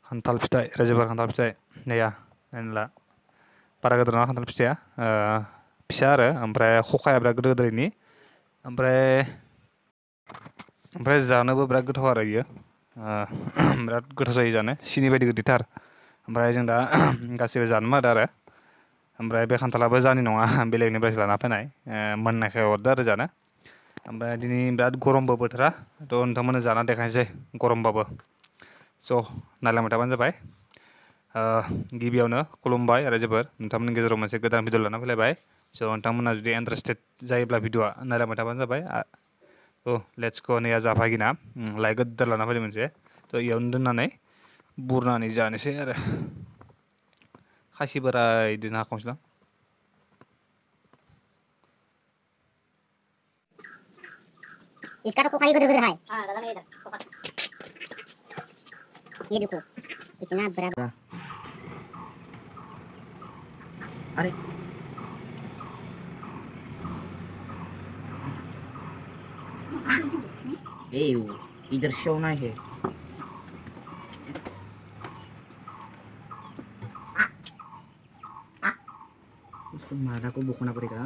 खान्थाल फिथाइ रायजोफोर खान्थाल फिथाइ नैया नायनोला बारा गिदिर नङा खान्थाल फिथाइया फिसा आरो ओमफ्राय खखाया बिराद गिदिर गिदिरनि ओमफ्राय जानोबो बिराद गोथाव आरो इयो बिराद गोथाव जायो जानो सिनि बायदि गिदिरथार ओमफ्राय जों दा गासिबो जानो मादो आरो ओमफ्राय बे खान्थालाबो जानि नङा बेलेगनिफ्रायसो लाना फैनाय मोननायखाय हरदो आरो जानो ओमफ्राय दिनै बिराद गरमबो बोथोरा थ' नोंथांमोननो जाना देखायनोसै गरमबाबो स' नायलांबाय थाबानो जाबाय गिबियावनो खुलुमबाय रायजोफोर नोंथांमोननि गेजेराव मोनसे गोदान भिडिअ लाना फैलायबाय स' नोंथांमोना जुदि इन्टारेस्टेड जायोब्ला भिडिअआ नायलांबाय थाबानो जाबाय लेट्स गो नैया जाफागिना लाइक गोदोर लाना फैदों मोनसे थ' इयावनो दोननानै बुरनानै जानोसै आरो खासिफोरा इदिनो हाखावसैलां इसका तो कोका ही गदर गदर है हाँ गदर नहीं इधर कोका ये देखो इतना बड़ा अरे इधर से होना है उसको मारा को बुकना पड़ेगा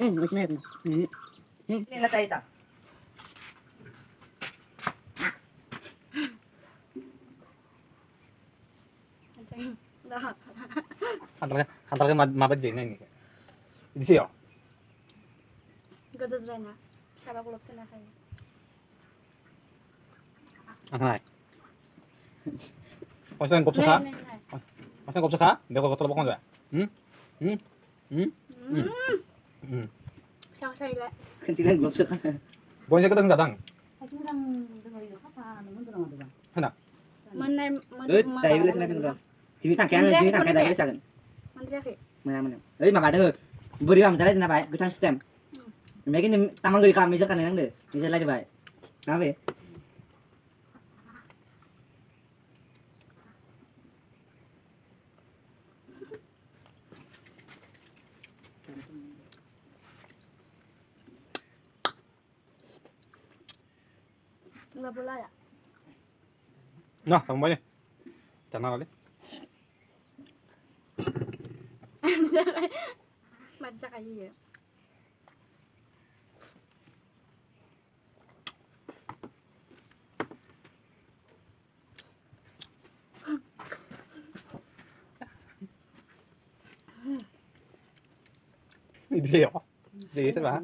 उसमें लेना चाहिए था खान्थालखौ माबायदि जायो नायनो बिदिसो गोदोद्रायना फिसाबा गलबसो नाखायो नाय मानसिफोरा गबसोखा मानसिफोरा गबसोखा बेगर गथ'ल' बखन जाया फिसा फिसायैलाय खनसेलाय ग्लबसो बयनिसाय गोदान जादां मोजां दङ साफा नों दङ दङ होना मोननाय दायो बेलासिना फैगोन दिनै थांखाया दायो बेलासिगोन मोनद्रायाखै मोना ओइ माबादो बोरैबा मोनजालाय दोना बाय गोथां सिस्टेम ओमफ्राय किन्तु तामान गरि खालामनाय जाखानाय नांदो निजालाय बाय ना बे nggak boleh ya nah tambahnya jangan kali baca kayak ya ini sih ya sih itu bah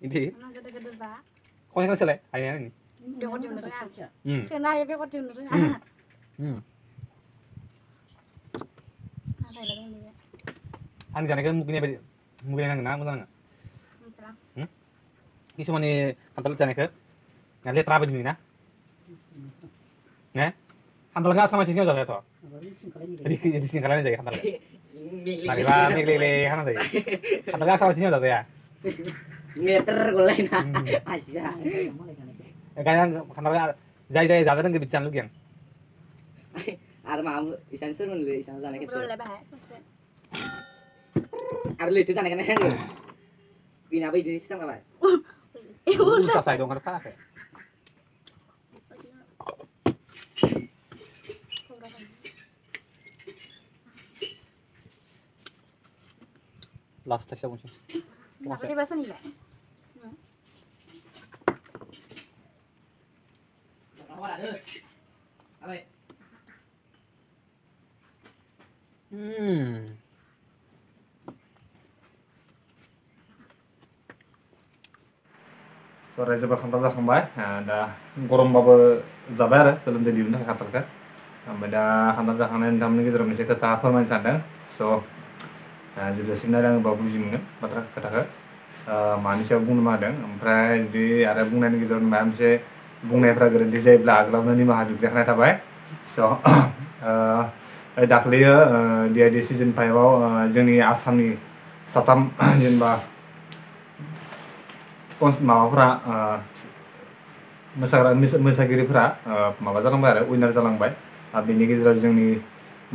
ini emang gede-gede pak kau yang selesai ayah ini bekot jauh nengah senai bekot jauh nengah apa lagi ini ya Ang jangan kan mungkin yang nggak nggak ini cuma nih kantor jangan ke nggak terapi di mana nggak kantor nggak sama sisnya udah tuh di sini kalian aja kantor lagi lah nih kan aja kantor nggak sama sisnya udah tuh ya meter golai na asya kalian kantor nggak jai jalan ke bicara lu yang ada mau isan sur mun isan sana ke boleh bah ada lihat sana kan hang bina apa ini sistem apa udah selesai dong kan apa last test mungkin apa dia basuh nih ya sore sebelah kantor जाखांबाय दा गरमबाबो जाबाय आरो गोलोमदै दिहुननो थाखाय खान्थालखौ ओमफ्राय दा खान्थाल जाखांनाय नोंथांमोननि गेजेराव मोनसे खोथा फोरमायनो सानदों स' जेब्लासिम नायलाङोबा बुजि मोनो बाथ्रा खोथाखौ मानि सायाव बुंनो मादों ओमफ्राय जुदि आरो बुंनायनि गेजेराव माबा मोनसे बुंनायफ्रा गोरोन्थि जायोब्ला आगोलावनो निमाहा बिग्रायखानाय थाबाय स' दाख्लैयो DID सिजन 5आव जोंनि आसामनि साथाम जेनेबा माबाफोरा मोसागिरिफोरा माबा जालांबाय आरो उइनार जालांबाय बेनि गेजेराव जोंनि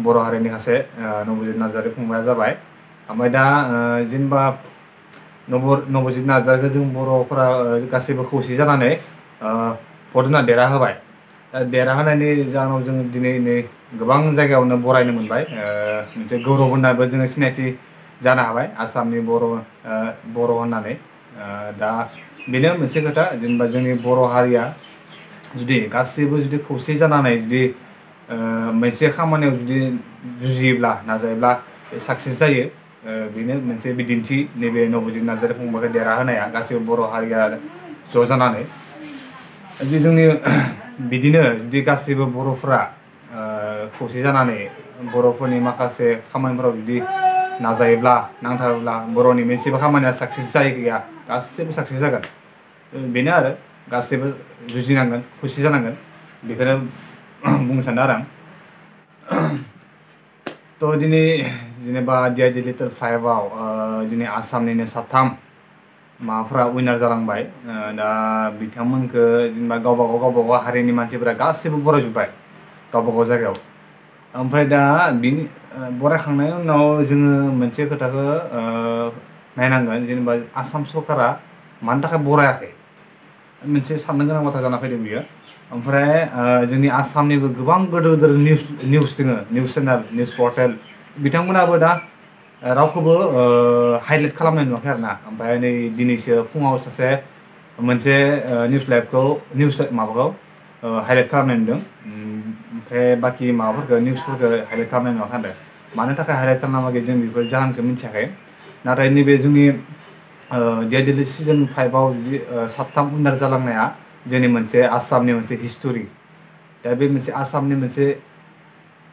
बर' हारिनि सासे नबजित नार्जारि फंबाया जाबाय ओमफ्राय दा जेनेबा नबजित नार्जारिखौ जों बर'फोरा गासैबो खौसे जानानै भट होना देरहाहोबाय दा देरहाहोनायनि जाहोनाव जोङो दिनै नै गोबां जायगायावनो बरायनो मोनबाय मोनसे गौरब होननाबो जोङो सिनायथि जानो हाबाय आसामनि बर' होननानै दा बेनो मोनसे खोथा जेनेबा जोंनि बर' हारिया जुदि गासैबो जुदि खौसे जानानै जुदि मोनसे खामानियाव जुदि जुजियोब्ला नाजायोब्ला साक्सेस जायो बेनो मोनसे बिदिन्थि नैबे नबजित नार्जारि फंबायखौ देरहाहोनाया गासैबो बर' हारिया ज' जानानै जुदि जोंनि बिदिनो जुदि गासैबो बर'फ्रा खौसे जानानै बर'फोरनि माखासे खामानिफोराव जुदि नाजायोब्ला नांथारोब्ला बर'नि मोनसेबो खामानिया साक्सेस जायो गैया गासैबो साक्सेस जागोन बेनो आरो गासैबो जुजिनांगोन खौसे जानांगोन बेखौनो बुंनो सानदों आरो आं थ' दिनै जेनेबा DID लिटार 5आव जोंनि आसामनिनो साथाम माबाफ्रा उइनार जालांबाय दा बिथांमोनखौ जेनेबा गावबागाव हारिनि मानसिफोरा गासैबो बरायजोब्बाय गावबागाव जायगायाव ओमफ्राय दा बिनि बरायखांनायनि उनाव जोङो मोनसे खोथाखौ नायनांगोन जेनेबा आसाम सरकारा मानि थाखाय बरायाखै मोनसे साननो गोनां बाथ्रा जाना फैदों बियो ओमफ्राय जोंनि आसामनिबो गोबां गिदिर निउस दङ निउस चेनेल निउस पर्टेल बिथांमोनाबो दा रावखौबो हाइलाइट खालामनाय नुवाखै आरो ना ओमफ्राय नै दिनैसो फुङाव सासे मोनसे निउस माबाखौ हाइलाइट खालामनाय नुदों ओमफ्राय बाखि माबाफोरखौ निउसफोरखौ हाइलाइट खालामनाय नुवाखै आरो मानो थाखाय हाइलाइट खालामाखै जों बेफोर जाहोनखौ मिथियाखै नाथाय नैबे जोंनि DID सिजन 5आव जुदि साथाम उइनार जालांनाया जोंनि मोनसे आसामनि मोनसे हिस्ट'रि दा बे मोनसे आसामनि मोनसे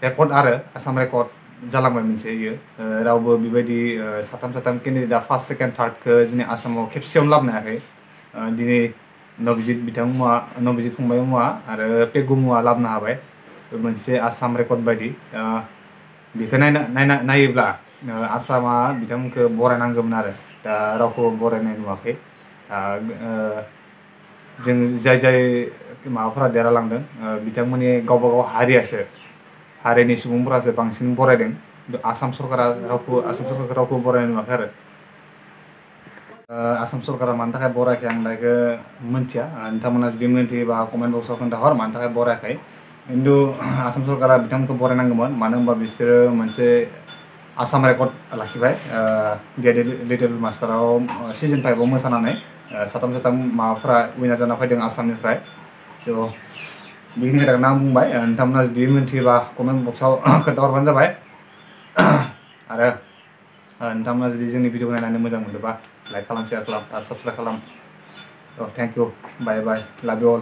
रेकर्ड आरो आसाम रेकर्ड जालांबाय मोनसे इयो रावबो बेबायदि साथाम केन्डिडेटआ फार्स्ट सेकेन्ड थार्डखौ जोंनि आसामाव खेबसेयावनो लाबोनो हायाखै दिनै नबजित फंबायमोनहा आरो पेगुमुआ लाबोनो हाबाय मोनसे आसाम रेकर्ड बायदि बेखौ नायोब्ला आसामा बिथांमोनखौ बरायनांगौमोन आरो दा रावखौ बरायनाय नुवाखै जों जाय माबाफोरा देरहालांदों बिथांमोननि गावबागाव हारिनि सुबुंफोरासो बांसिन बरायदों आसाम सरकारा रावखौ बरायनाय नुवाखै आरो आसाम सरकारा मानि थाखाय बरायाखै आं बेखौ मिथिया नोंथांमोना जुदि मिन्थियोबा कमेन्ट बक्सआव खोन्थाहर मानि थाखाय बरायाखै खिन्थु आसाम सरकारा बिथांमोनखौ बरायनांगौमोन मानो होनबा बिसोरो मोनसे आसाम रेकर्ड लाखिबाय DID लिटिल मास्टाराव सिजन 5आव मोसानानै साथाम माबाफ्रा उइनार जाना फैदों आसामनिफ्राय स' बेखिनि खोथाखौनो आं बुंबाय नोंथांमोना जुदि मिन्थियोबा कमेन्ट बक्सआव खोन्थाहरबानो जाबाय आरो नोंथांमोना जुदि जोंनि भिडिअखौ नायनानै मोजां मोनदोंबा लाइक खालाम शेयार खालाम आरो साबस्क्राइब खालाम थेंक इउ बाय बाय लाभ इउ अल